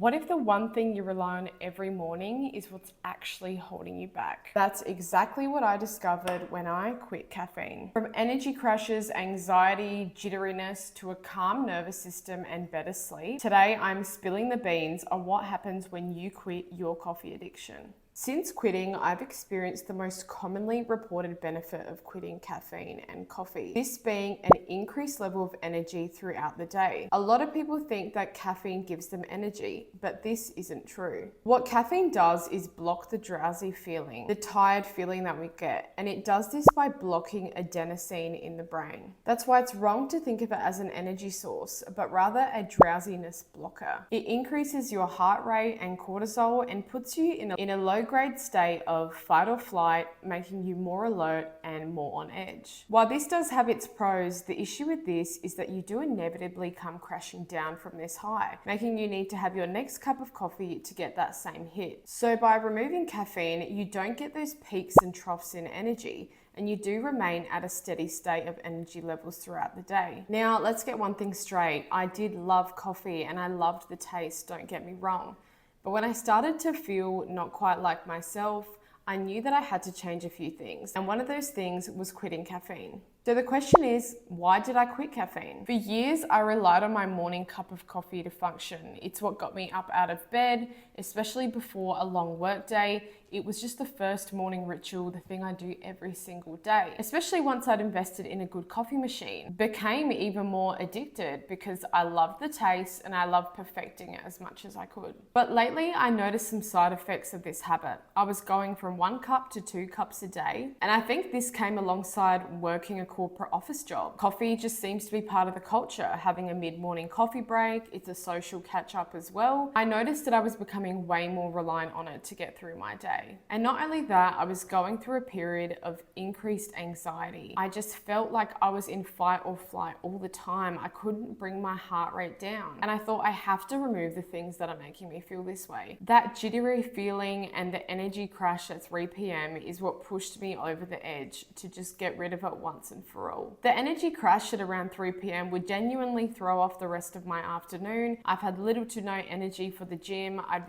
What if the one thing you rely on every morning is what's actually holding you back? That's exactly what I discovered when I quit caffeine. From energy crashes, anxiety, jitteriness, to a calm nervous system and better sleep, today I'm spilling the beans on what happens when you quit your coffee addiction. Since quitting, I've experienced the most commonly reported benefit of quitting caffeine and coffee, this being an increased level of energy throughout the day. A lot of people think that caffeine gives them energy, but this isn't true. What caffeine does is block the drowsy feeling, the tired feeling that we get, and it does this by blocking adenosine in the brain. That's why it's wrong to think of it as an energy source, but rather a drowsiness blocker. It increases your heart rate and cortisol and puts you in a low-grade state of fight or flight, making you more alert and more on edge. While this does have its pros, the issue with this is that you do inevitably come crashing down from this high, making you need to have your next cup of coffee to get that same hit. So by removing caffeine, you don't get those peaks and troughs in energy, and you do remain at a steady state of energy levels throughout the day. Now, let's get one thing straight. I did love coffee and I loved the taste, don't get me wrong. But when I started to feel not quite like myself, I knew that I had to change a few things. And one of those things was quitting caffeine. So the question is, why did I quit caffeine? For years, I relied on my morning cup of coffee to function. It's what got me up out of bed, especially before a long work day. It was just the first morning ritual, the thing I do every single day. Especially once I'd invested in a good coffee machine. Became even more addicted because I loved the taste and I loved perfecting it as much as I could. But lately, I noticed some side effects of this habit. I was going from 1 cup to 2 cups a day, and I think this came alongside working a corporate office job. Coffee just seems to be part of the culture. Having a mid-morning coffee break, it's a social catch-up as well. I noticed that I was becoming way more reliant on it to get through my day. And not only that, I was going through a period of increased anxiety. I just felt like I was in fight or flight all the time. I couldn't bring my heart rate down. And I thought, I have to remove the things that are making me feel this way. That jittery feeling and the energy crash at 3 p.m. is what pushed me over the edge to just get rid of it once and for all. The energy crash at around 3 p.m. would genuinely throw off the rest of my afternoon. I've had little to no energy for the gym. I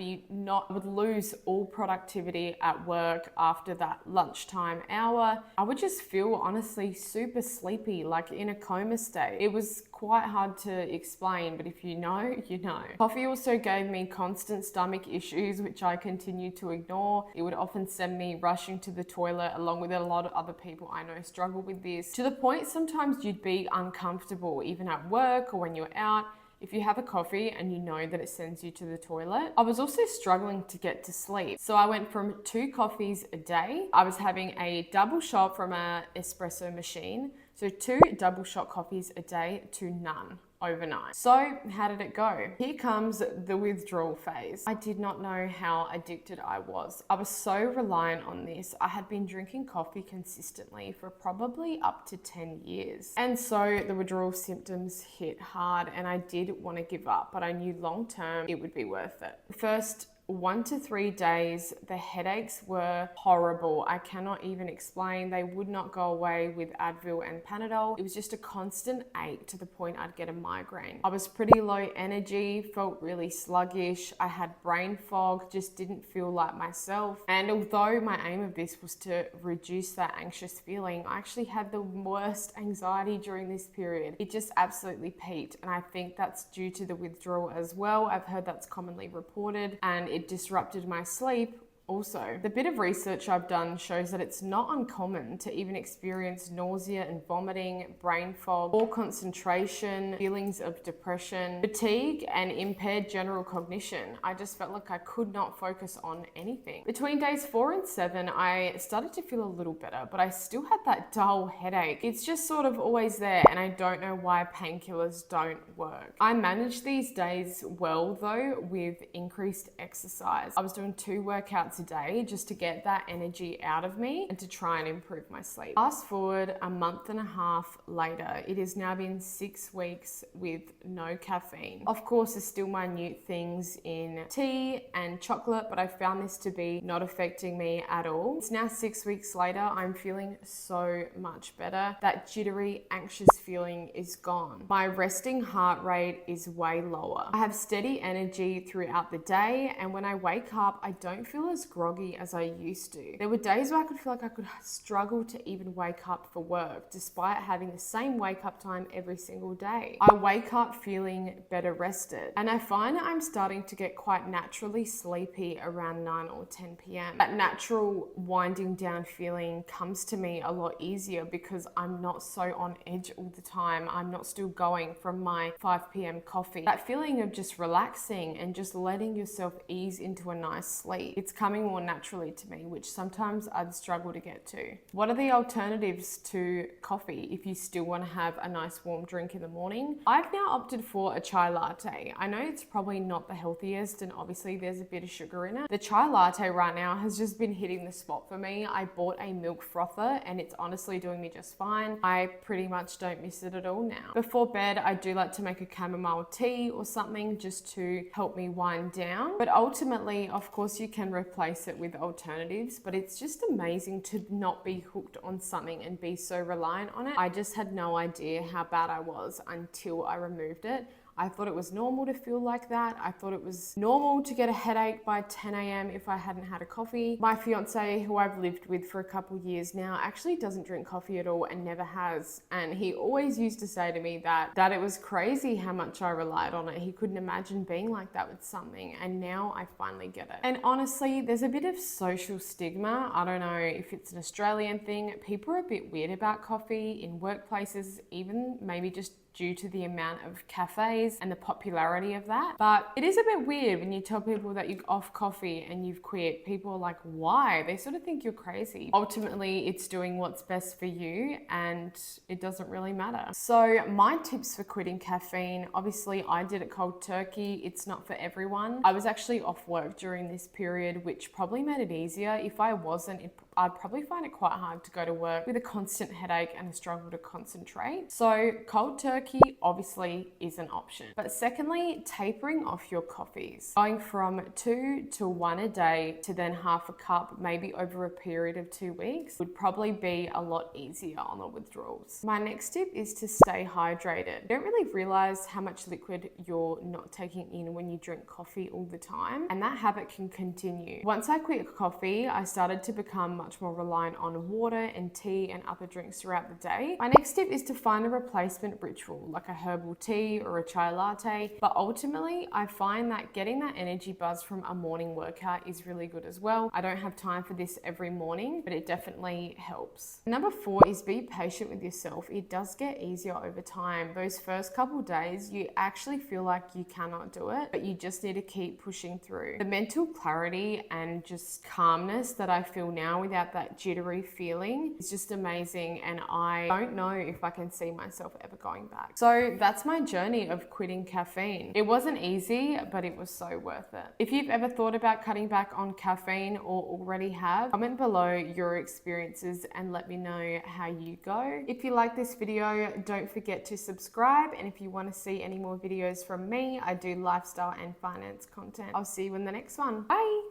would lose all productivity at work after that lunchtime hour. I would just feel honestly super sleepy, like in a coma state. It was quite hard to explain, but if you know, you know. Coffee also gave me constant stomach issues, which I continued to ignore. It would often send me rushing to the toilet, along with a lot of other people I know struggle with this, to the point sometimes you'd be uncomfortable, even at work or when you're out, if you have a coffee and you know that it sends you to the toilet. I was also struggling to get to sleep. So I went from 2 coffees a day. I was having a double shot from an espresso machine. So 2 double shot coffees a day to none overnight. So how did it go? Here comes the withdrawal phase. I did not know how addicted I was. I was so reliant on this. I had been drinking coffee consistently for probably up to 10 years. And so the withdrawal symptoms hit hard and I did want to give up, but I knew long term it would be worth it. First 1 to 3 days, the headaches were horrible. I cannot even explain. They would not go away with Advil and Panadol. It was just a constant ache to the point I'd get a migraine. I was pretty low energy, felt really sluggish. I had brain fog, just didn't feel like myself. And although my aim of this was to reduce that anxious feeling, I actually had the worst anxiety during this period. It just absolutely peaked. And I think that's due to the withdrawal as well. I've heard that's commonly reported, and it disrupted my sleep also. The bit of research I've done shows that it's not uncommon to even experience nausea and vomiting, brain fog, poor concentration, feelings of depression, fatigue, and impaired general cognition. I just felt like I could not focus on anything. Between days 4 and 7, I started to feel a little better, but I still had that dull headache. It's just sort of always there, and I don't know why painkillers don't work. I managed these days well though with increased exercise. I was doing 2 workouts a day just to get that energy out of me and to try and improve my sleep. Fast forward a month and a half later, it has now been 6 weeks with no caffeine. Of course, there's still minute things in tea and chocolate, but I found this to be not affecting me at all. It's now 6 weeks later. I'm feeling so much better. That jittery, anxious feeling is gone. My resting heart rate is way lower. I have steady energy throughout the day, and when I wake up, I don't feel as groggy as I used to. There were days where I could feel like I could struggle to even wake up for work, despite having the same wake up time every single day. I wake up feeling better rested, and I find I'm starting to get quite naturally sleepy around 9 or 10 p.m. That natural winding down feeling comes to me a lot easier because I'm not so on edge all the time. I'm not still going from my 5 p.m. coffee. That feeling of just relaxing and just letting yourself ease into a nice sleep, it's coming more naturally to me, which sometimes I'd struggle to get to. What are the alternatives to coffee if you still want to have a nice warm drink in the morning? I've now opted for a chai latte. I know it's probably not the healthiest, and obviously there's a bit of sugar in it. The chai latte right now has just been hitting the spot for me. I bought a milk frother and it's honestly doing me just fine. I pretty much don't miss it at all now. Before bed, I do like to make a chamomile tea or something just to help me wind down. But ultimately, of course, you can replace it with alternatives, but it's just amazing to not be hooked on something and be so reliant on it. I just had no idea how bad I was until I removed it. I thought it was normal to feel like that. I thought it was normal to get a headache by 10 a.m. if I hadn't had a coffee. My fiance, who I've lived with for a couple years now, actually doesn't drink coffee at all and never has. And he always used to say to me that it was crazy how much I relied on it. He couldn't imagine being like that with something. And now I finally get it. And honestly, there's a bit of social stigma. I don't know if it's an Australian thing. People are a bit weird about coffee in workplaces, even maybe just due to the amount of cafes and the popularity of that. But it is a bit weird when you tell people that you're off coffee and you've quit. People are like, why? They sort of think you're crazy. Ultimately, it's doing what's best for you and it doesn't really matter. So my tips for quitting caffeine, obviously I did it cold turkey. It's not for everyone. I was actually off work during this period, which probably made it easier. If I wasn't, I'd probably find it quite hard to go to work with a constant headache and a struggle to concentrate. So cold turkey obviously is an option. But secondly, tapering off your coffees. Going from 2 to 1 a day to then half a cup, maybe over a period of 2 weeks, would probably be a lot easier on the withdrawals. My next tip is to stay hydrated. You don't really realize how much liquid you're not taking in when you drink coffee all the time, and that habit can continue. Once I quit coffee, I started to become much more reliant on water and tea and other drinks throughout the day. My next tip is to find a replacement ritual, like a herbal tea or a chai latte. But ultimately, I find that getting that energy buzz from a morning workout is really good as well. I don't have time for this every morning, but it definitely helps. Number 4 is be patient with yourself. It does get easier over time. Those first couple days, you actually feel like you cannot do it, but you just need to keep pushing through. The mental clarity and just calmness that I feel now without that jittery feeling is just amazing, and I don't know if I can see myself ever going back. So that's my journey of quitting caffeine. It wasn't easy, but it was so worth it. If you've ever thought about cutting back on caffeine or already have, comment below your experiences and let me know how you go. If you like this video, don't forget to subscribe. And if you want to see any more videos from me, I do lifestyle and finance content. I'll see you in the next one. Bye.